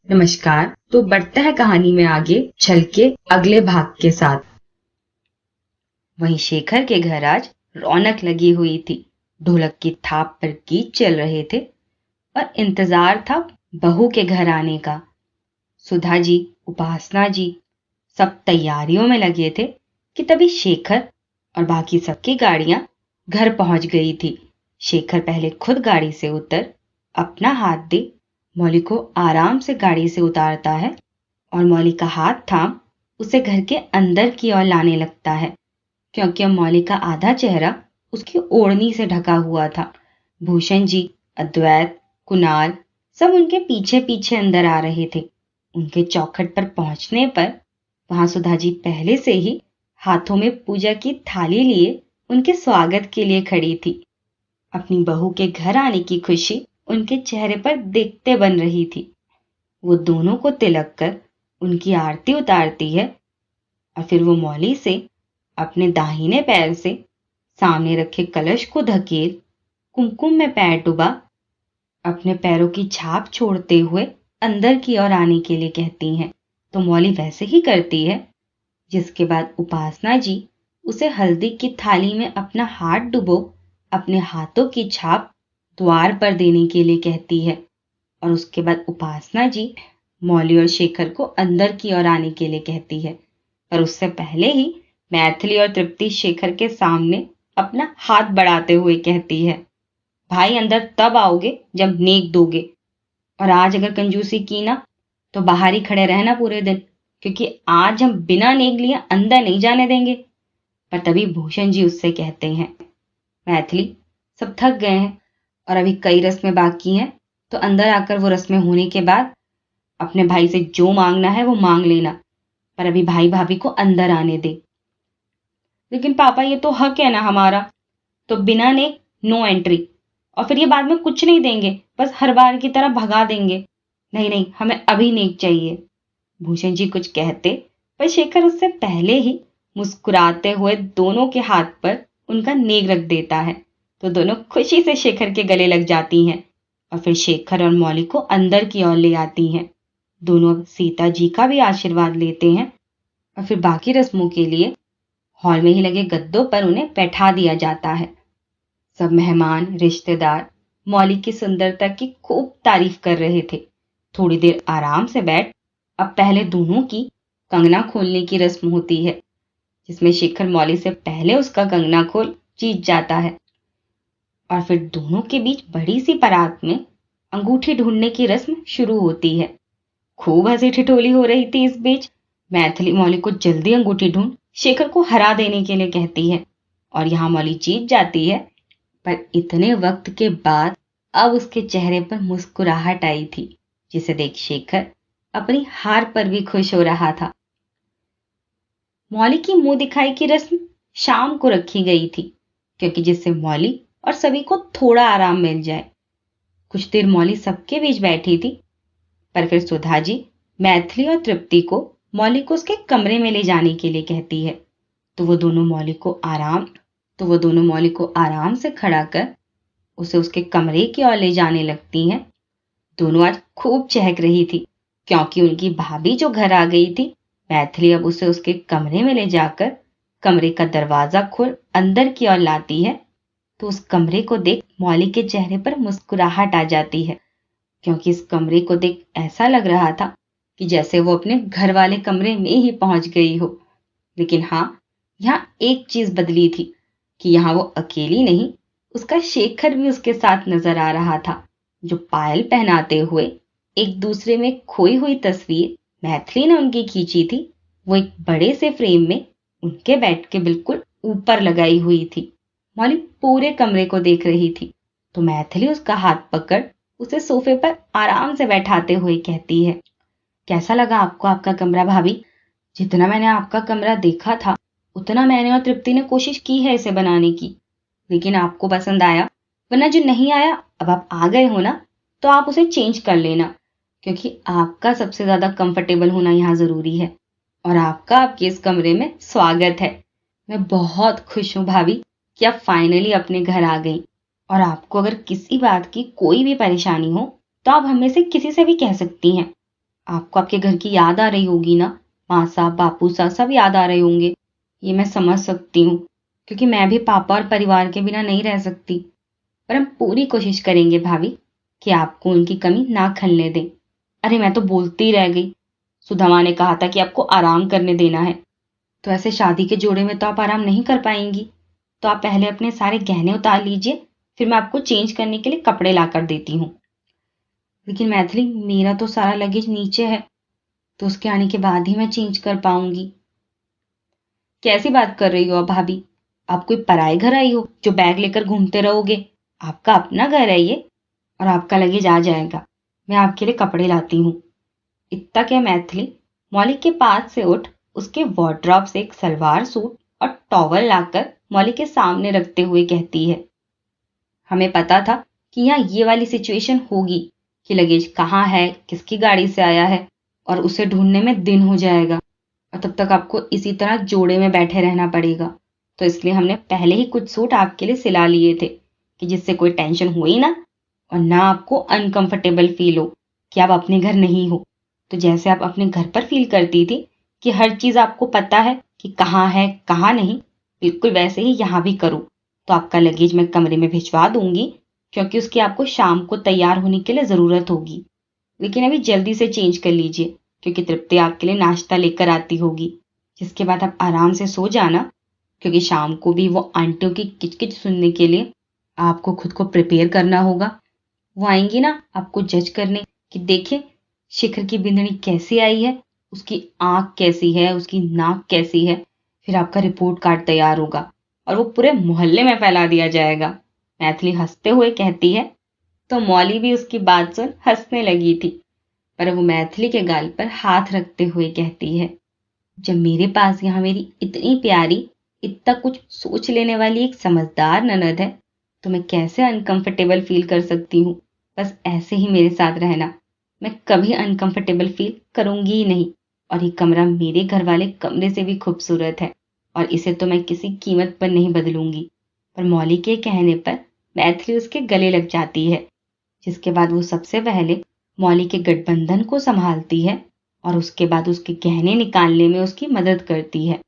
नमस्कार। तो बढ़ते हैं कहानी में आगे चल के अगले भाग के साथ। वहीं शेखर के घर आज रौनक लगी हुई थी। ढोलक की थाप पर गीत चल रहे थे और इंतजार था बहू के घर आने का। सुधा जी, उपासना जी सब तैयारियों में लगे थे कि तभी शेखर और बाकी सबकी गाड़ियां घर पहुंच गई थी। शेखर पहले खुद गाड़ी से उतर अपना हाथ दे मौली को आराम से गाड़ी से उतारता है और मौली का हाथ थाम उसे घर के अंदर की ओर लाने लगता है, क्योंकि अब मौली का आधा चेहरा उसकी ओढ़नी से ढका हुआ था। भूषण जी, अद्वैत, कुणाल सब उनके पीछे पीछे अंदर आ रहे थे। उनके चौखट पर पहुंचने पर वहां सुधा जी पहले से ही हाथों में पूजा की थाली लिए उनके स्वागत के लिए खड़ी थी। अपनी बहू के घर आने की खुशी उनके चेहरे पर देखते बन रही थी। वो दोनों को तिलक कर उनकी आरती उतारती है और फिर वो मौली से अपने दाहिने पैर से सामने रखे कलश को धकेल कुमकुम में पैर डुबा अपने पैरों की छाप छोड़ते हुए अंदर की ओर आने के लिए कहती हैं। तो मौली वैसे ही करती है, जिसके बाद उपासना जी उसे हल्दी की थाली में अपना हाथ डुबो अपने हाथों की छाप द्वार पर देने के लिए कहती है और उसके बाद उपासना जी मौली और शेखर को अंदर की ओर आने के लिए कहती है। पर उससे पहले ही मैथिली और तृप्ति शेखर के सामने अपना हाथ बढ़ाते हुए कहती है, भाई अंदर तब आओगे जब नेक दोगे, और आज अगर कंजूसी की ना तो बाहर ही खड़े रहना पूरे दिन, क्योंकि आज हम बिना नेक लिए अंदर नहीं जाने देंगे। पर तभी भूषण जी उससे कहते हैं, मैथिली सब थक गए हैं और अभी कई रस्में बाकी हैं, तो अंदर आकर वो रस्में होने के बाद अपने भाई से जो मांगना है वो मांग लेना, पर अभी भाई भाभी को अंदर आने दे। लेकिन पापा ये तो हक है ना हमारा, तो बिना नेक नो एंट्री, और फिर ये बाद में कुछ नहीं देंगे, बस हर बार की तरह भगा देंगे। नहीं नहीं, हमें अभी नेक चाहिए। भूषण जी कुछ कहते पर शेखर उससे पहले ही मुस्कुराते हुए दोनों के हाथ पर उनका नेक रख देता है। तो दोनों खुशी से शेखर के गले लग जाती हैं और फिर शेखर और मौली को अंदर की ओर ले आती हैं। दोनों अब सीता जी का भी आशीर्वाद लेते हैं और फिर बाकी रस्मों के लिए हॉल में ही लगे गद्दों पर उन्हें बैठा दिया जाता है। सब मेहमान रिश्तेदार मौली की सुंदरता की खूब तारीफ कर रहे थे। थोड़ी देर आराम से बैठ अब पहले दोनों की कंगना खोलने की रस्म होती है, जिसमें शेखर मौली से पहले उसका कंगना खोल जीत जाता है और फिर दोनों के बीच बड़ी सी परात में अंगूठी ढूंढने की रस्म शुरू होती है। खूब हंसी ठिठोली हो रही थी इस बीच। मैथिली मौली को जल्दी अंगूठी ढूंढ शेखर को हरा देने के लिए कहती है और यहाँ मौली जीत जाती है। पर इतने वक्त के बाद अब उसके चेहरे पर मुस्कुराहट आई थी, जिसे देख शेखर अपनी हार पर भी खुश हो रहा था। मौली की मुंह दिखाई की रस्म शाम को रखी गई थी, क्योंकि जिससे मौली और सभी को थोड़ा आराम मिल जाए। कुछ देर मौली सबके बीच बैठी थी, पर फिर सुधा जी मैथिली और तृप्ति को मौली को उसके कमरे में ले जाने के लिए कहती है। तो वो दोनों मौली को आराम से खड़ा कर उसे उसके कमरे की ओर ले जाने लगती हैं। दोनों आज खूब चहक रही थी, क्योंकि उनकी भाभी जो घर आ गई थी। मैथिली अब उसे उसके कमरे में ले जाकर कमरे का दरवाजा खोल अंदर की ओर लाती है, तो उस कमरे को देख मौली के चेहरे पर मुस्कुराहट आ जाती है, क्योंकि इस कमरे को देख ऐसा लग रहा था कि जैसे वो अपने घर वाले कमरे में ही पहुंच गई हो। लेकिन हाँ, यहाँ एक चीज बदली थी कि यहाँ वो अकेली नहीं, उसका शेखर भी उसके साथ नजर आ रहा था, जो पायल पहनाते हुए एक दूसरे में खोई हुई तस्वीर मैथिली ने उनकी खींची थी, वो एक बड़े से फ्रेम में उनके बेड के बिल्कुल ऊपर लगाई हुई थी। मौली पूरे कमरे को देख रही थी, तो मैथिली उसका हाथ पकड़ उसे सोफे पर आराम से बैठाते हुए कहती है, कैसा लगा आपको आपका कमरा भाभी? जितना मैंने आपका कमरा देखा था उतना मैंने और तृप्ति ने कोशिश की है इसे बनाने की, लेकिन आपको पसंद आया, वरना जो नहीं आया अब आप आ गए हो ना, तो आप उसे चेंज कर लेना, क्योंकि आपका सबसे ज्यादा कंफर्टेबल होना यहाँ जरूरी है और आपका आपके इस कमरे में स्वागत है। मैं बहुत खुश हूँ भाभी कि आप फाइनली अपने घर आ गई, और आपको अगर किसी बात की कोई भी परेशानी हो तो आप हमें से किसी से भी कह सकती हैं। आपको आपके घर की याद आ रही होगी ना, माँ साहब, बापू साहब सब याद आ रहे होंगे। ये मैं समझ सकती हूँ, क्योंकि मैं भी पापा और परिवार के बिना नहीं रह सकती। पर हम पूरी कोशिश करेंगे भाभी कि आपको उनकी कमी ना खलने दें। अरे मैं तो बोलती ही रह गई। सुदामा ने कहा था कि आपको आराम करने देना है। तो ऐसे शादी के जोड़े में तो आप आराम नहीं कर पाएंगी। तो आप पहले अपने सारे गहने उतार लीजिए, फिर मैं आपको चेंज करने के लिए कपड़े ला कर देती हूँ। लेकिन मैथिली, मेरा तो सारा लगेज नीचे है, तो उसके आने के बाद ही मैं चेंज कर पाऊंगी। कैसी बात कर रही हो आप भाभी? आप कोई पराए घर आई हो जो बैग लेकर घूमते रहोगे? आपका अपना घर है ये, और आपका लगेज आ जाएगा। मैं आपके लिए कपड़े लाती हूँ। इतना क्या मैथिली, मौलिक के पास से उठ उसके वार्डरोब से एक सलवार सूट और टॉवल लाकर मौलिक के सामने रखते हुए कहती है, हमें पता था कि यहाँ ये वाली सिचुएशन होगी कि लगेज कहाँ है, किसकी गाड़ी से आया है, और उसे ढूंढने में दिन हो जाएगा, और तब तक आपको इसी तरह जोड़े में बैठे रहना पड़ेगा। तो इसलिए हमने पहले ही कुछ सूट आपके लिए सिला लिए थे कि जिससे कोई टेंशन हो ही ना, और ना आपको अनकंफर्टेबल फील हो कि आप अपने घर नहीं हो। तो जैसे आप अपने घर पर फील करती थी कि हर चीज आपको पता है कि कहाँ है कहाँ नहीं, बिल्कुल वैसे ही यहाँ भी करो। तो आपका लगेज मैं कमरे में भिजवा दूंगी, क्योंकि उसकी आपको शाम को तैयार होने के लिए जरूरत होगी। लेकिन अभी जल्दी से चेंज कर लीजिए, क्योंकि तृप्ति आपके लिए नाश्ता लेकर आती होगी, जिसके बाद आप आराम से सो जाना, क्योंकि शाम को भी वो आंटियों की किचकिच सुनने के लिए आपको खुद को प्रिपेयर करना होगा। वो आएंगी ना आपको जज करने कि देखें शिखर की बिंदनी कैसी आई है, उसकी आंख कैसी है, उसकी नाक कैसी है। फिर आपका रिपोर्ट कार्ड तैयार होगा और वो पूरे मोहल्ले में फैला दिया जाएगा। मैथिली हंसते हुए कहती है। तो मौली भी उसकी बात सुन हंसने लगी थी, पर वो मैथिली के गाल पर हाथ रखते हुए कहती है, जब मेरे पास यहाँ मेरी इतनी प्यारी, इतना कुछ सोच लेने वाली एक समझदार ननद है, तो मैं कैसे अनकंफर्टेबल फील कर सकती हूँ। बस ऐसे ही मेरे साथ रहना, मैं कभी अनकंफर्टेबल फील करूंगी ही नहीं। और ये कमरा मेरे घर वाले कमरे से भी खूबसूरत है, और इसे तो मैं किसी कीमत पर नहीं बदलूंगी। पर मौली के कहने पर मैथिली उसके गले लग जाती है, जिसके बाद वो सबसे पहले मौली के गठबंधन को संभालती है, और उसके बाद उसके गहने निकालने में उसकी मदद करती है।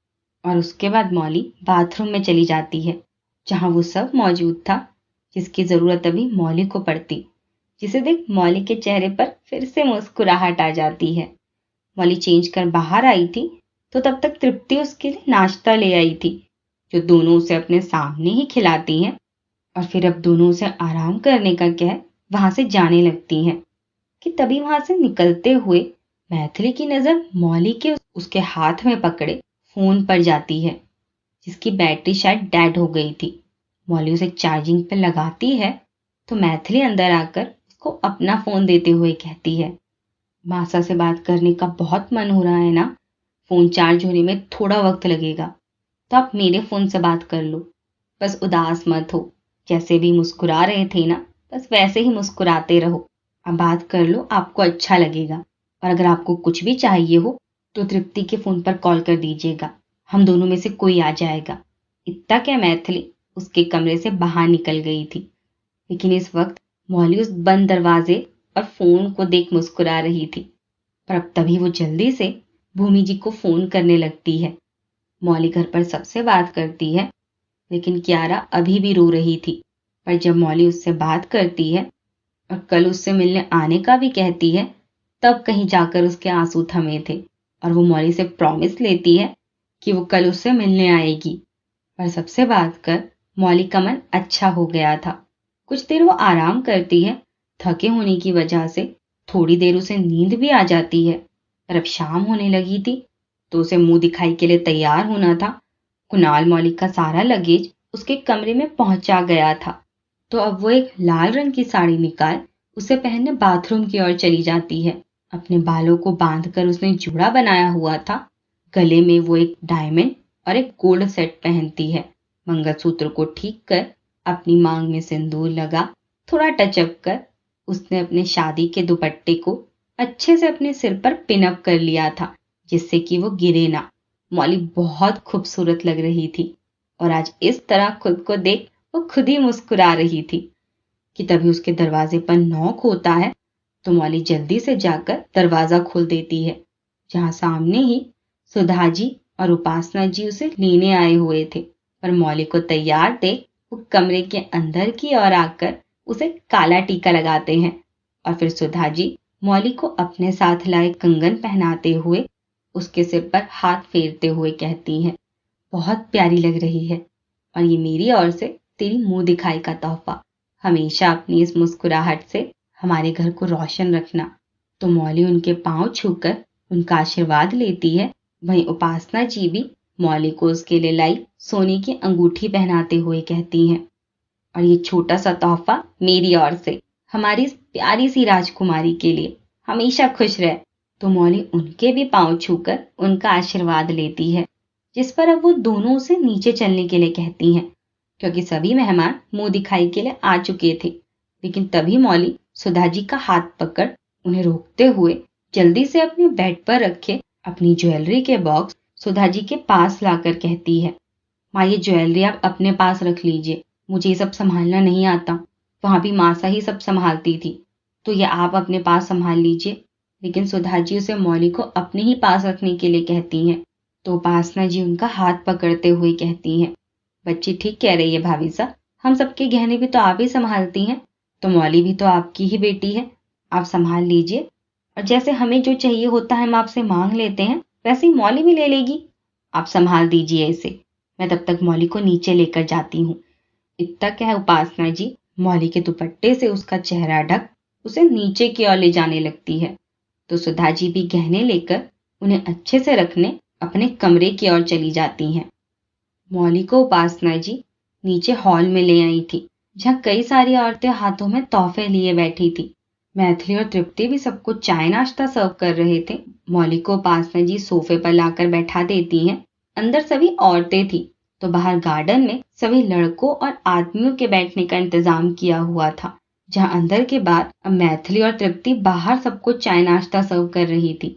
और उसके बाद मौली बाथरूम में चली जाती है, जहां वो सब मौजूद था जिसकी जरूरत अभी मौली को पड़ती, जिसे देख मौली के चेहरे पर फिर से मुस्कुराहट आ जाती है। मौली चेंज कर बाहर आई थी, तो तब तक तृप्ति उसके लिए नाश्ता ले आई थी, जो दोनों उसे अपने सामने ही खिलाती हैं, और फिर अब दोनों उसे आराम करने का कह वहां से जाने लगती हैं कि तभी वहां से निकलते हुए मैथिली की नजर मौली के उसके हाथ में पकड़े फोन पर जाती है, जिसकी बैटरी शायद डेड हो गई थी। मौली उसे चार्जिंग पर लगाती है, तो मैथिली अंदर आकर उसको अपना फोन देते हुए कहती है, मासा से बात करने का बहुत मन हो रहा है ना? फोन चार्ज होने में थोड़ा वक्त लगेगा, तो आप मेरे फोन से बात कर लो। बस उदास मत हो, जैसे भी मुस्कुरा रहे थे ना, बस वैसे ही मुस्कुराते रहो। अब बात कर लो, आपको अच्छा लगेगा। और अगर आपको कुछ भी चाहिए हो तो तृप्ति के फोन पर कॉल कर दीजिएगा, हम दोनों में से कोई आ जाएगा। इतना क्या मैथिली उसके कमरे से बाहर निकल गई थी, लेकिन इस वक्त मौली उस बंद दरवाजे और फोन को देख मुस्कुरा रही थी। पर अब तभी वो जल्दी से भूमि जी को फोन करने लगती है। मौली घर पर सबसे बात करती है, लेकिन कियारा अभी भी रो रही थी। पर जब मौली उससे बात करती है और कल उससे मिलने आने का भी कहती है, तब कहीं जाकर उसके आंसू थमे थे, और वो मौली से प्रॉमिस लेती है कि वो कल उससे मिलने आएगी। पर सबसे बात कर मौली का मन अच्छा हो गया था। कुछ देर वो आराम करती है, थके होने की वजह से थोड़ी देर उसे नींद भी आ जाती है। पर अब शाम होने लगी थी, तो उसे मुंह दिखाई के लिए तैयार होना था। कुणाल मौली का सारा लगेज उसके कमरे में पहुंचा गया था, तो अब वो एक लाल रंग की साड़ी निकाल उसे पहनने बाथरूम की ओर चली जाती है। अपने बालों को बांधकर उसने जूड़ा बनाया हुआ था, गले में वो एक डायमंड और एक गोल्ड सेट पहनती है। मंगलसूत्र को ठीक कर अपनी मांग में सिंदूर लगा, थोड़ा टचअप कर उसने अपने शादी के दुपट्टे को अच्छे से अपने सिर पर पिनअप कर लिया था, जिससे कि वो गिरे ना। मौली बहुत खूबसूरत लग रही थी, और आज इस तरह खुद को देख वो खुद ही मुस्कुरा रही थी कि तभी उसके दरवाजे पर नॉक होता है। तो मौली जल्दी से जाकर दरवाजा खोल देती है, जहां सामने ही सुधा जी और उपासना जी उसे लेने आए हुए थे। पर मौली को तैयार देख वो कमरे के अंदर की ओर आकर उसे काला टीका लगाते हैं और फिर सुधा जी मौली को अपने साथ लाए कंगन पहनाते हुए उसके सिर पर हाथ फेरते हुए कहती हैं, बहुत प्यारी लग रही है और ये मेरी ओर से तेरी मुंह दिखाई का तोहफा। हमेशा अपनी इस मुस्कुराहट से हमारे घर को रोशन रखना। तो मौली उनके पांव छूकर उनका आशीर्वाद लेती है। वहीं उपासना जी भी मौली को उसके लिए लाई सोने की अंगूठी पहनाते हुए कहती हैं, और ये छोटा सा तोहफा मेरी ओर से हमारी इस प्यारी सी राजकुमारी के लिए, हमेशा खुश रहे। तो मौली उनके भी पांव छूकर उनका आशीर्वाद लेती है, जिस पर अब वो दोनों उसे नीचे चलने के लिए कहती हैं, क्योंकि सभी मेहमान मुंह दिखाई के लिए आ चुके थे। लेकिन तभी मौली सुधा जी का हाथ पकड़ उन्हें रोकते हुए जल्दी से अपने बेड पर रखे अपनी ज्वेलरी के बॉक्स सुधा जी के पास लाकर कहती है, माँ ये ज्वेलरी आप अपने पास रख लीजिए, मुझे ये सब संभालना नहीं आता। वहां भी मासा ही सब संभालती थी, तो ये आप अपने पास संभाल लीजिए। लेकिन सुधा जी उसे मौली को अपने ही पास रखने के लिए कहती हैं। तो उपासना जी उनका हाथ पकड़ते हुए कहती हैं, बच्ची ठीक कह रही है भाभी साहब, हम सबके गहने भी तो आप ही संभालती हैं, तो मौली भी तो आपकी ही बेटी है, आप संभाल लीजिए। और जैसे हमें जो चाहिए होता है हम आपसे मांग लेते हैं, वैसे ही मौली भी ले लेगी। आप संभाल दीजिए इसे, मैं तब तक मौली को नीचे लेकर जाती हूँ। इतना क्या है, उपासना जी मौली के दुपट्टे से उसका चेहरा ढक उसे नीचे की ओर ले जाने लगती है। तो सुधा जी भी गहने लेकर उन्हें अच्छे से रखने अपने कमरे की ओर चली जाती हैं। मौली को उपासना जी नीचे हॉल में ले आई थी, जहाँ कई सारी औरतें हाथों में तोहफे लिए बैठी थी। मैथिली और तृप्ति भी सबको चाय नाश्ता सर्व कर रहे थे। मौली को उपासना जी सोफे पर लाकर बैठा देती हैं। अंदर सभी औरतें थी, तो बाहर गार्डन में सभी लड़कों और आदमियों के बैठने का इंतजाम किया हुआ था, जहां अंदर के बाद अब मैथिली और तृप्ति बाहर सबको चाय नाश्ता सर्व कर रही थी।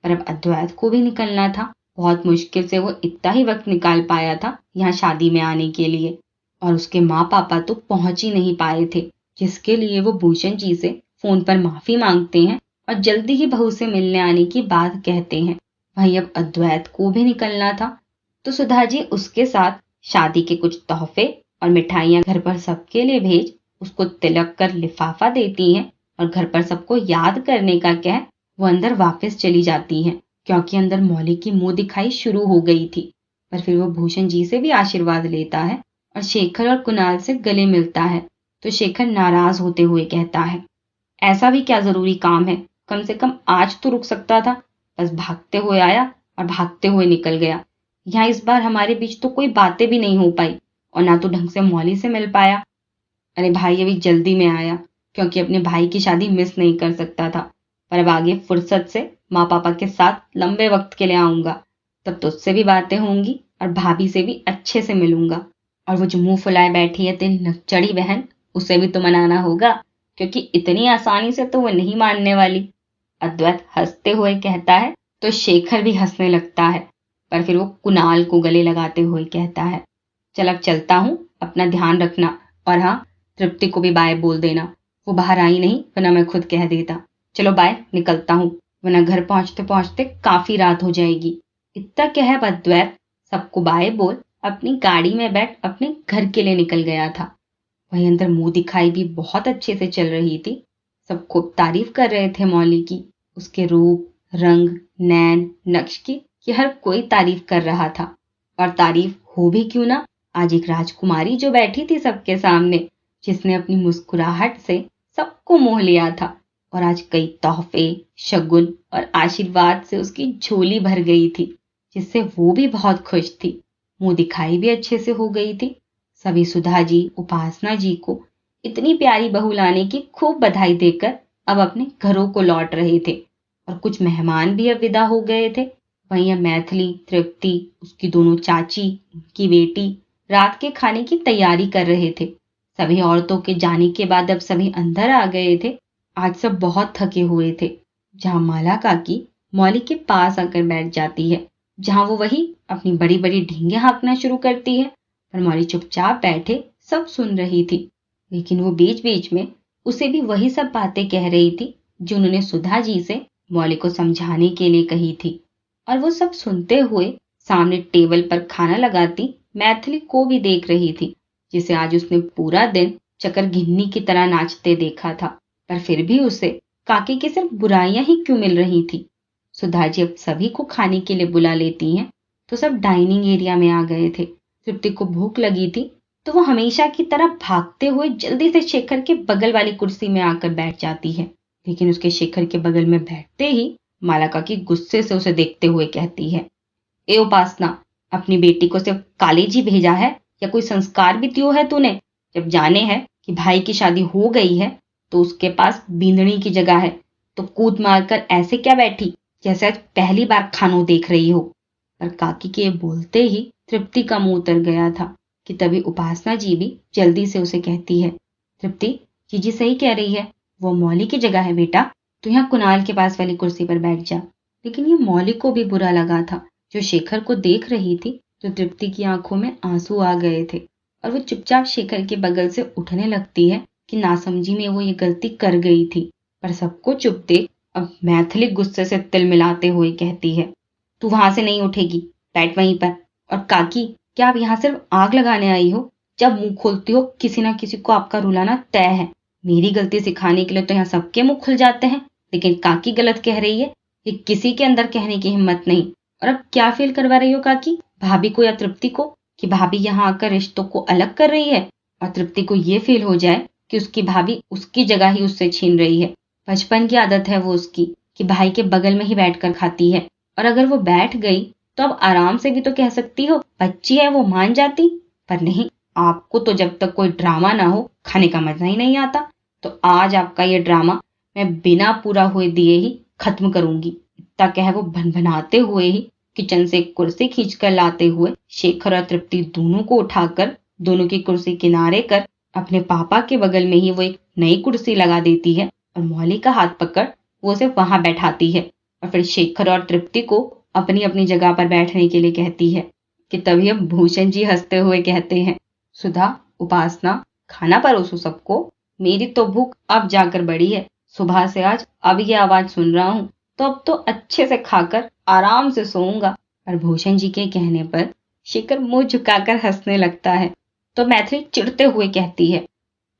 पर अब अद्वैत को भी निकलना था। बहुत मुश्किल से वो इतना ही वक्त निकाल पाया था यहाँ शादी में आने के लिए, और उसके माँ पापा तो पहुंच ही नहीं पाए थे, जिसके लिए वो भूषण जी से फोन पर माफी मांगते हैं और जल्दी ही बहू से मिलने आने की बात कहते हैं। वहीं अब अद्वैत को भी निकलना था, तो सुधा जी उसके साथ शादी के कुछ तोहफे और मिठाइयां घर पर सबके लिए भेज उसको तिलक कर लिफाफा देती हैं और घर पर सबको याद करने का कह वो अंदर वापस चली जाती हैं, क्योंकि अंदर मौली की मुंह दिखाई शुरू हो गई थी। पर फिर वो भूषण जी से भी आशीर्वाद लेता है और शेखर और कुणाल से गले मिलता है। तो शेखर नाराज होते हुए कहता है, ऐसा भी क्या जरूरी काम है, कम से कम आज तो रुक सकता था। बस भागते हुए आया और भागते हुए निकल गया। यहाँ इस बार हमारे बीच तो कोई बातें भी नहीं हो पाई और ना तो ढंग से मौली से मिल पाया। अरे भाई अभी जल्दी में आया, क्योंकि अपने भाई की शादी मिस नहीं कर सकता था। पर अब आगे फुर्सत से माँ पापा के साथ लंबे वक्त के लिए आऊंगा, तब तुझसे भी बातें होंगी और भाभी से भी अच्छे से मिलूंगा। और वो जो मुंह फुलाए बैठी है तेरी नकचड़ी बहन, उसे भी तो मनाना होगा, क्योंकि इतनी आसानी से तो वो नहीं मानने वाली। अद्वैत हंसते हुए कहता है, तो शेखर भी हंसने लगता है। पर फिर वो कुणाल को गले लगाते हुए कहता है, चल अब चलता हूँ, अपना ध्यान रखना, और हाँ तृप्ति को भी बाय बोल देना, वो बाहर आई नहीं वरना मैं खुद कह देता। चलो बाय, निकलता हूँ, वरना घर पहुंचते पहुंचते काफी रात हो जाएगी। इतना क्या है, अद्वैत सबको बाय बोल अपनी गाड़ी में बैठ अपने घर के लिए निकल गया था। वहीं अंदर मुंह दिखाई भी बहुत अच्छे से चल रही थी। सब खूब तारीफ कर रहे थे मौली की, उसके रूप, रंग, नैन, नक्श की, कि हर कोई तारीफ कर रहा था। और तारीफ हो भी क्यों ना, आज एक राजकुमारी जो बैठी थी सबके सामने, जिसने अपनी मुस्कुराहट से सबको मोह लिया था, और आज कई तोहफे, शगुन और आशीर्वाद से उसकी झोली भर गई थी, जिससे वो भी बहुत खुश थी। मुंह दिखाई भी अच्छे से हो गई थी। सभी सुधा जी, उपासना जी को इतनी प्यारी बहू लाने की खूब बधाई देकर अब अपने घरों को लौट रहे थे, और कुछ मेहमान भी अब विदा हो गए थे। वहीं अब मैथिली, तृप्ति, उसकी दोनों चाची, उनकी बेटी रात के खाने की तैयारी कर रहे थे। सभी औरतों के जाने के बाद अब सभी अंदर आ गए थे। आज सब बहुत थके हुए थे। जहां माला काकी मौली के पास आकर बैठ जाती है, जहां वो वही अपनी बड़ी बड़ी ढींगे हाँकना शुरू करती है, पर मौली चुपचाप बैठे सब सुन रही थी। लेकिन वो बीच बीच में उसे भी वही सब बातें कह रही थी जो उन्होंने सुधा जी से मौली को समझाने के लिए कही थी। और वो सब सुनते हुए सामने टेबल पर खाना लगाती मैथिली को भी देख रही थी, जिसे आज उसने पूरा दिन चकर घिन्नी की तरह नाचते देखा था। पर फिर भी उसे काकी की सिर्फ बुराइयां ही क्यों मिल रही थी। सुधा जी अब सभी को खाने के लिए बुला लेती हैं, तो सब डाइनिंग एरिया में आ गए थे। तृप्ति को भूख लगी थी तो वो हमेशा की तरह भागते हुए जल्दी से शेखर के बगल वाली कुर्सी में आकर बैठ जाती है। लेकिन उसके शेखर के बगल में बैठते ही माला काकी गुस्से से उसे देखते हुए कहती है, ए उपासना, अपनी बेटी को सिर्फ कॉलेज ही भेजा है या कोई संस्कार भी दियो है तूने? जब जाने है कि भाई की शादी हो गई है तो उसके पास बींदनी की जगह है, तो कूद मारकर ऐसे क्या बैठी जैसे आज पहली बार खानों देख रही हो। पर काकी के बोलते ही तृप्ति का मुंह उतर गया था कि तभी उपासना जी भी जल्दी से उसे कहती है, तृप्ति, जीजी सही कह रही है, वो मौली की जगह है बेटा, तो यहाँ कुणाल के पास वाली कुर्सी पर बैठ जा। लेकिन ये मौली को भी बुरा लगा था, जो शेखर को देख रही थी, तो तृप्ति की आंखों में आंसू आ गए थे और वो चुपचाप शेखर के बगल से उठने लगती है कि नासमझी में वो ये गलती कर गई थी। पर सबको चुप देख अब मैथिली गुस्से से तिल मिलाते हुए कहती है, तू वहां से नहीं उठेगी, बैठ वहीं पर। और काकी, क्या आप यहाँ सिर्फ आग लगाने आई हो? जब मुंह खोलती हो किसी ना किसी को आपका रुलाना तय है। मेरी गलती सिखाने के लिए तो यहाँ सबके मुंह खुल जाते हैं, लेकिन काकी गलत कह रही है, ये किसी के अंदर कहने की हिम्मत नहीं। और अब क्या फील करवा रही हो काकी, भाभी को या तृप्ति को, कि भाभी यहाँ आकर रिश्तों को अलग कर रही है और तृप्ति को ये फील हो जाए कि उसकी भाभी उसकी जगह ही उससे छीन रही है। बचपन की आदत है वो उसकी कि भाई के बगल में ही बैठकर खाती है, और अगर वो बैठ गई तो अब आराम से भी तो कह सकती हो, बच्ची है वो मान जाती। पर नहीं, आपको तो जब तक कोई ड्रामा ना हो खाने का मजा ही नहीं आता। तो आज आपका ये ड्रामा मैं बिना पूरा हुए दिए ही खत्म करूंगी। इतना कह वो भनभनाते हुए ही किचन से एक कुर्सी खींचकर लाते हुए शेखर और तृप्ति दोनों को उठाकर दोनों की कुर्सी किनारे कर अपने पापा के बगल में ही वो एक नई कुर्सी लगा देती है और मौली का हाथ पकड़ वो उसे वहां बैठाती है और फिर शेखर और तृप्ति को अपनी अपनी जगह पर बैठने के लिए कहती है। कि तभी अब भूषण जी हंसते हुए कहते हैं, सुधा, उपासना, खाना परोसो सबको, मेरी तो भूख अब जाकर बढ़ी है। सुबह से आज अब ये आवाज सुन रहा हूँ, तो अब तो अच्छे से खाकर आराम से सोऊंगा। और भूषण जी के कहने पर शेखर मुंह झुकाकर हंसने लगता है। तो मैथिली चिढ़ते हुए कहती है,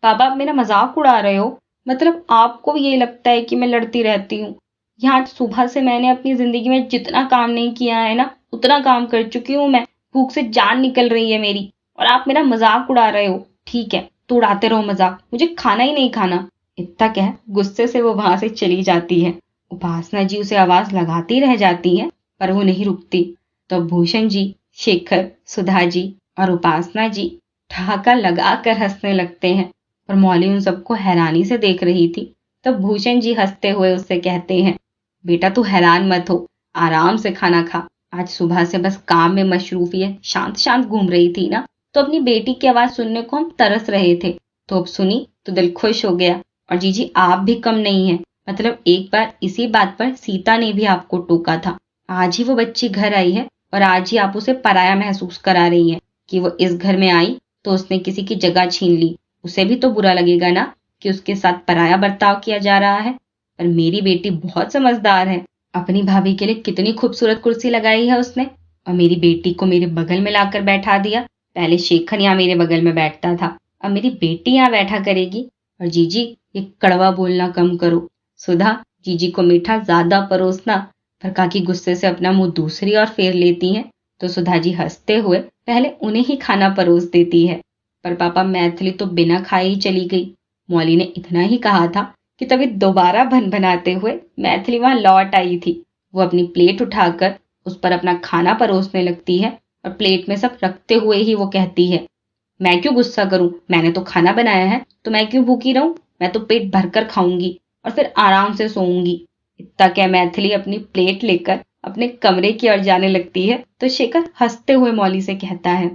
पापा आप मेरा मजाक उड़ा रहे हो? मतलब आपको भी ये लगता है कि मैं लड़ती रहती हूँ? यहाँ सुबह से मैंने अपनी जिंदगी में जितना काम नहीं किया है ना, उतना काम कर चुकी हूँ मैं। भूख से जान निकल रही है मेरी और आप मेरा मजाक उड़ा रहे हो। ठीक है, तो उड़ाते रहो मजाक, मुझे खाना ही नहीं खाना। इतना कह गुस्से से वो वहां से चली जाती है। उपासना जी उसे आवाज लगाती रह जाती है पर वो नहीं रुकती। तो भूषण जी, शेखर, सुधा जी और उपासना जी ठहाका लगाकर हंसने लगते हैं। पर मौली उन सबको हैरानी से देख रही थी। तब भूषण जी हंसते हुए उससे कहते हैं, बेटा तू हैरान मत हो, आराम से खाना खा। आज सुबह से बस काम में मशरूफियत शांत शांत घूम रही थी ना, तो अपनी बेटी की आवाज सुनने को हम तरस रहे थे, तो अब सुनी तो दिल खुश हो गया। और जीजी आप भी कम नहीं है, मतलब एक बार इसी बात पर सीता ने भी आपको टोका था। आज ही वो बच्ची घर आई है और आज ही आप उसे पराया महसूस करा रही हैं कि वो इस घर में आई तो उसने किसी की जगह छीन ली। उसे भी तो बुरा लगेगा ना कि उसके साथ पराया बर्ताव किया जा रहा है। पर मेरी बेटी बहुत समझदार है, अपनी भाभी के लिए कितनी खूबसूरत कुर्सी लगाई है उसने और मेरी बेटी को मेरे बगल में लाकर बैठा दिया। पहले शेखर यहाँ मेरे बगल में बैठता था, अब मेरी बेटी यहाँ बैठा करेगी। और जीजी ये कड़वा बोलना कम करो। सुधा, जीजी को मीठा ज्यादा परोसना। पर काकी गुस्से से अपना मुंह दूसरी ओर फेर लेती हैं, तो सुधा जी हंसते हुए पहले उन्हें ही खाना परोस देती है। पर पापा मैथिली तो बिना खाए ही चली गई। मौली ने इतना ही कहा था कि तभी दोबारा भनभनाते हुए मैथिली वहां लौट आई थी। वो अपनी प्लेट उठाकर उस पर अपना खाना परोसने लगती है और प्लेट में सब रखते हुए ही वो कहती है, मैं क्यों गुस्सा करूं, मैंने तो खाना बनाया है, तो मैं क्यों भूखी रहूं? मैं तो पेट भरकर खाऊंगी और फिर आराम से सोऊंगी। इतना क्या मैथिली अपनी प्लेट लेकर अपने कमरे की ओर जाने लगती है, तो शेखर हंसते हुए मौली से कहता है,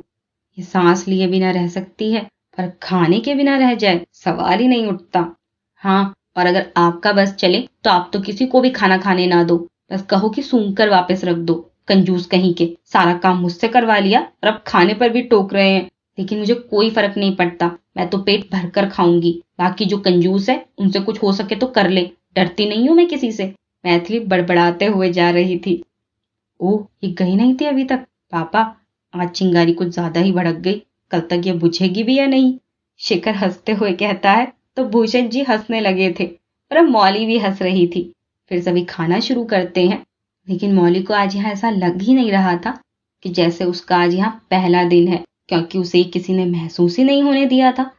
ये सांस लिए बिना रह सकती है पर खाने के बिना रह जाए, सवाल ही नहीं उठता। हाँ, और अगर आपका बस चले तो आप तो किसी को भी खाना खाने ना दो, बस कहो कि सूंघ कर वापस रख दो। कंजूस कहीं के, सारा काम मुझसे करवा लिया और अब खाने पर भी टोक रहे हैं। लेकिन मुझे कोई फर्क नहीं पड़ता, मैं तो पेट भरकर खाऊंगी। बाकी जो कंजूस है उनसे कुछ हो सके तो कर ले, डरती नहीं हूं मैं किसी से, मैथिली बड़बड़ाते हुए जा रही थी। ओह, ये गई नहीं थी अभी तक। पापा, आज चिंगारी कुछ ज्यादा ही भड़क गई, कल तक ये बुझेगी भी या नहीं? शेखर हंसते हुए कहता है तो भूषण जी हंसने लगे थे और अब मौली भी हंस रही थी। फिर सभी खाना शुरू करते हैं, लेकिन मौली को आज यहाँ ऐसा लग ही नहीं रहा था कि जैसे उसका आज यहाँ पहला दिन है, क्योंकि उसे किसी ने महसूस ही नहीं होने दिया था।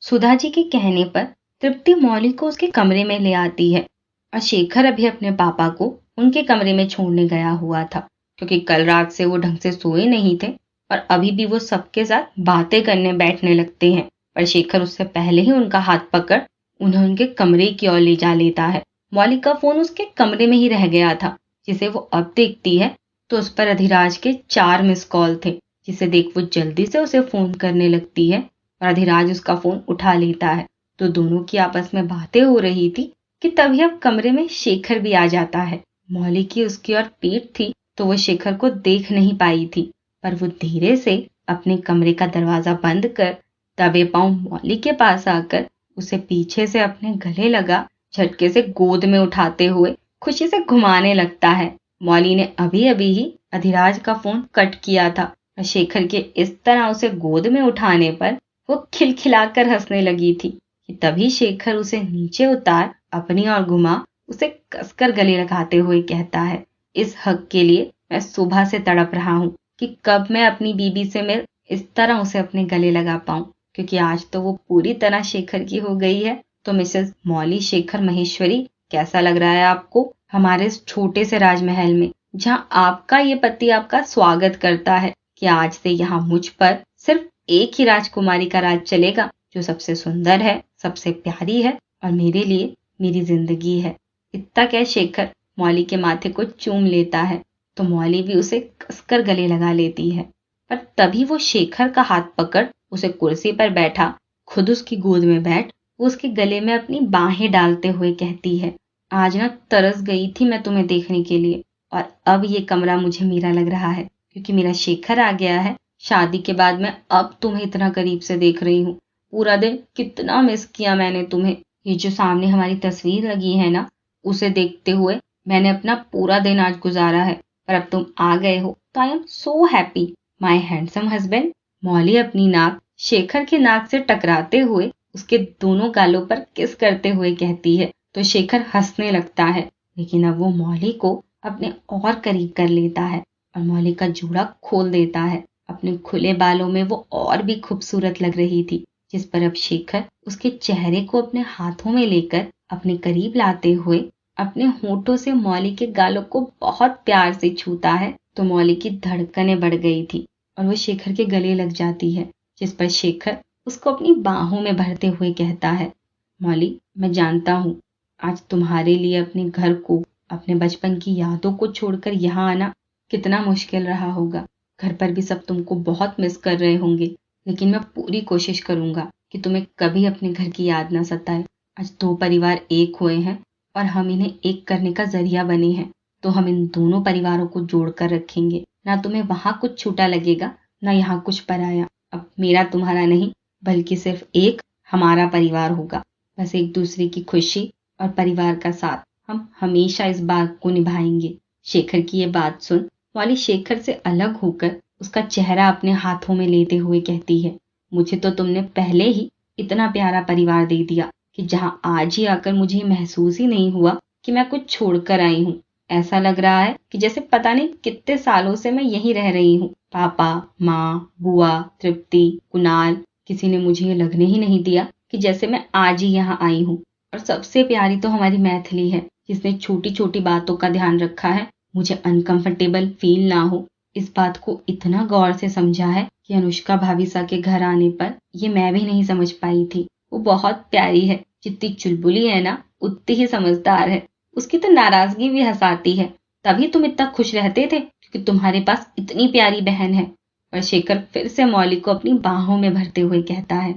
सुधा जी के कहने पर तृप्ति मौली को उसके कमरे में ले आती है और शेखर अभी अपने पापा को उनके कमरे में छोड़ने गया हुआ था, क्योंकि कल रात से वो ढंग से सोए नहीं थे और अभी भी वो सबके साथ बातें करने बैठने लगते हैं। पर शेखर उससे पहले ही उनका हाथ पकड़ उन्हें उनके कमरे की ओर ले जा लेता है। मौली का फोन उसके कमरे में ही रह गया था, जिसे वो अब देखती है तो उस पर अधिराज के 4 मिस कॉल थे, जिसे देख वो जल्दी से उसे फोन करने लगती है और अधिराज उसका फोन उठा लेता है। तो दोनों की आपस में बातें हो रही थी कि तभी अब कमरे में शेखर भी आ जाता है। मौली की उसकी ओर पीठ थी तो वो शेखर को देख नहीं पाई थी, पर वो धीरे से अपने कमरे का दरवाजा बंद कर दबे पांव मौली के पास आकर उसे पीछे से अपने गले लगा झटके से गोद में उठाते हुए खुशी से घुमाने लगता है। मौली ने अभी अभी ही अधिराज का फोन कट किया था और शेखर के इस तरह उसे गोद में उठाने पर वो खिलखिलाकर हंसने लगी थी कि तभी शेखर उसे नीचे उतार अपनी ओर घुमा उसे कसकर गले लगाते हुए कहता है, इस हक के लिए मैं सुबह से तड़प रहा हूँ कि कब मैं अपनी बीबी से मिल इस तरह उसे अपने गले लगा पाऊं, क्योंकि आज तो वो पूरी तरह शेखर की हो गई है। तो मिसेस मौली शेखर महेश्वरी, कैसा लग रहा है आपको हमारे इस छोटे से राजमहल में, जहाँ आपका ये पति आपका स्वागत करता है कि आज से यहाँ मुझ पर सिर्फ एक ही राजकुमारी का राज चलेगा, जो सबसे सुंदर है, सबसे प्यारी है और मेरे लिए मेरी जिंदगी है। इतना क्या शेखर मौली के माथे को चूम लेता है तो मौली भी उसे कसकर गले लगा लेती है। पर तभी वो शेखर का हाथ पकड़ उसे कुर्सी पर बैठा खुद उसकी गोद में बैठ वो उसके गले में अपनी बाहें डालते हुए कहती है, आज ना तरस गई थी मैं तुम्हें देखने के लिए, और अब ये कमरा मुझे मेरा लग रहा है क्योंकि मेरा शेखर आ गया है। शादी के बाद मैं अब तुम्हें इतना करीब से देख रही हूँ। पूरा दिन कितना मिस किया मैंने तुम्हें। ये जो सामने हमारी तस्वीर लगी है ना, उसे देखते हुए मैंने अपना पूरा दिन आज गुजारा है, पर अब तुम आ गए हो तो I am so happy my handsome husband. Mauli अपनी नाक शेखर के नाक से टकराते हुए उसके दोनों गालों पर किस करते हुए कहती है तो शेखर हंसने लगता है, लेकिन अब वो मौली को अपने और करीब कर लेता है और मौली का जूड़ा खोल देता है। अपने खुले बालों में वो और भी खूबसूरत लग रही थी, जिस पर अब शेखर उसके चेहरे को अपने हाथों में लेकर अपने करीब लाते हुए अपने होठों से मौली के गालों को बहुत प्यार से छूता है। तो मौली की धड़कनें बढ़ गई थी और वो शेखर के गले लग जाती है, जिस पर शेखर उसको अपनी बाहों में भरते हुए कहता है, मौली, मैं जानता हूँ आज तुम्हारे लिए अपने घर को, अपने बचपन की यादों को छोड़कर यहाँ आना कितना मुश्किल रहा होगा। घर पर भी सब तुमको बहुत मिस कर रहे होंगे, लेकिन मैं पूरी कोशिश करूंगा कि तुम्हें कभी अपने घर की याद ना सताए। आज 2 परिवार एक हुए हैं और हम इन्हें एक करने का जरिया बने हैं, तो हम इन दोनों परिवारों को जोड़कर रखेंगे। ना तुम्हें वहां कुछ छूटा लगेगा, ना यहाँ कुछ पराया। अब मेरा तुम्हारा नहीं, बल्कि सिर्फ एक हमारा परिवार होगा। बस एक दूसरे की खुशी और परिवार का साथ हम हमेशा इस बात को निभाएंगे। शेखर की ये बात सुन मौली शेखर से अलग होकर उसका चेहरा अपने हाथों में लेते हुए कहती है, मुझे तो तुमने पहले ही इतना प्यारा परिवार दे दिया कि जहाँ आज ही आकर मुझे महसूस ही नहीं हुआ कि मैं कुछ छोड़कर आई हूँ। ऐसा लग रहा है कि जैसे पता नहीं कितने सालों से मैं यहीं रह रही हूँ। पापा, माँ, बुआ, तृप्ति, कुणाल, किसी ने मुझे ये लगने ही नहीं दिया कि जैसे मैं आज ही यहाँ आई हूँ। और सबसे प्यारी तो हमारी मैथिली है, जिसने छोटी छोटी बातों का ध्यान रखा है, मुझे अनकंफर्टेबल फील ना हो इस बात को इतना गौर से समझा है कि अनुष्का भाभी के घर आने पर ये मैं भी नहीं समझ पाई थी। वो बहुत प्यारी है, जितनी चुलबुली है ना उतनी ही समझदार है। उसकी तो नाराजगी भी हंसाती है। तभी तुम इतना खुश रहते थे क्योंकि तुम्हारे पास इतनी प्यारी बहन है। और शेखर फिर से मौली को अपनी बाहों में भरते हुए कहता है,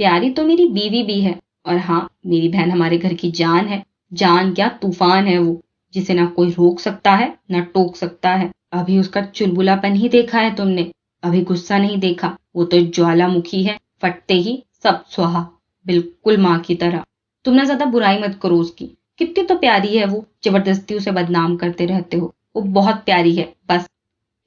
प्यारी तो मेरी बीवी भी है, और हाँ, मेरी बहन हमारे घर की जान है। जान क्या, तूफान है वो, जिसे ना कोई रोक सकता है ना टोक सकता है। अभी उसका चुलबुलापन ही देखा है तुमने, अभी गुस्सा नहीं देखा। वो तो ज्वालामुखी है, फटते ही सब स्वाहा, बिल्कुल माँ की तरह। तुम ना ज्यादा बुराई मत करो उसकी, कितनी तो प्यारी है वो, जबरदस्ती उसे बदनाम करते रहते हो। वो बहुत प्यारी है बस।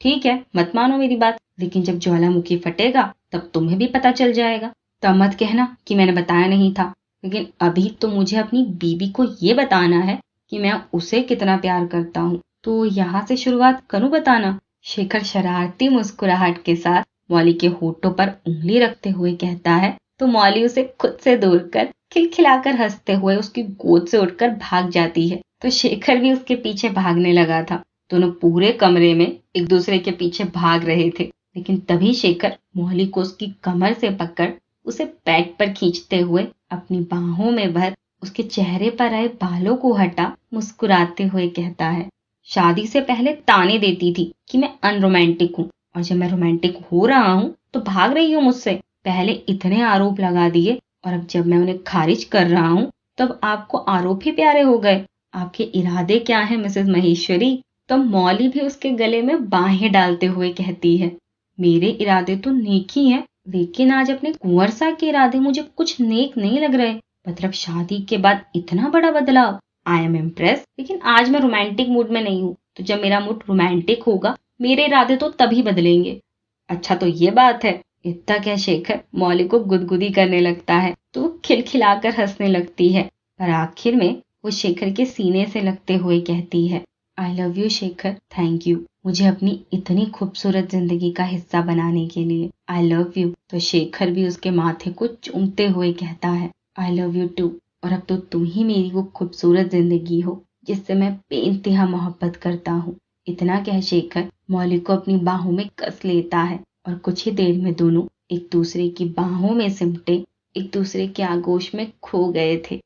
ठीक है, मत मानो मेरी बात, लेकिन जब ज्वालामुखी फटेगा तब तुम्हें भी पता चल जाएगा। तब मत कहना कि मैंने बताया नहीं था, लेकिन अभी तो मुझे अपनी बीबी को ये बताना है कि मैं उसे कितना प्यार करता हूँ। तो यहाँ से शुरुआत करूँ बताना? शेखर शरारती मुस्कुराहट के साथ मौली के होठों पर उंगली रखते हुए कहता है। तो मौली उसे खुद से दूर कर खिलखिलाकर हंसते हुए उसकी गोद से उठकर भाग जाती है। तो शेखर भी उसके पीछे भागने लगा था। दोनों पूरे कमरे में एक दूसरे के पीछे भाग रहे थे, लेकिन तभी शेखर मौली को उसकी कमर से पकड़ उसे बेड पर खींचते हुए अपनी बाहों में भर उसके चेहरे पर आए बालों को हटा मुस्कुराते हुए कहता है, शादी से पहले ताने देती थी कि मैं अनरोमांटिक हूँ, और जब मैं रोमांटिक हो रहा हूँ तो भाग रही हूँ मुझसे। पहले इतने आरोप लगा दिए, और अब जब मैं उन्हें खारिज कर रहा हूँ तब आपको आरोप ही प्यारे हो गए। आपके इरादे क्या हैं मिसेस महेश्वरी? तो मौली भी उसके गले में बाहें डालते हुए कहती है, मेरे इरादे तो नेक ही हैं, लेकिन आज अपने कुंवर साहब के इरादे मुझे कुछ नेक नहीं लग रहे। मतलब शादी के बाद इतना बड़ा बदलाव। आई एम इम्प्रेस, लेकिन आज मैं रोमांटिक मूड में नहीं हूँ, तो जब मेरा मूड रोमांटिक होगा मेरे इरादे तो तभी बदलेंगे। अच्छा तो ये बात है। इतना क्या शेखर मौली को गुदगुदी करने लगता है, तो वो खिलखिलाकर हंसने लगती है, और आखिर में वो शेखर के सीने से लगते हुए कहती है, I love you Shekhar, thank you मुझे अपनी इतनी खूबसूरत जिंदगी का हिस्सा बनाने के लिए। I love you. तो शेखर भी उसके माथे को चूमते हुए कहता है, आई लव यू टू, और अब तो तुम ही मेरी वो खूबसूरत जिंदगी हो जिससे मैं बेइंतहा मोहब्बत करता हूँ। इतना कह शेखर मौली को अपनी बाहों में कस लेता है, और कुछ ही देर में दोनों एक दूसरे की बाहों में सिमटे एक दूसरे के आगोश में खो गए थे।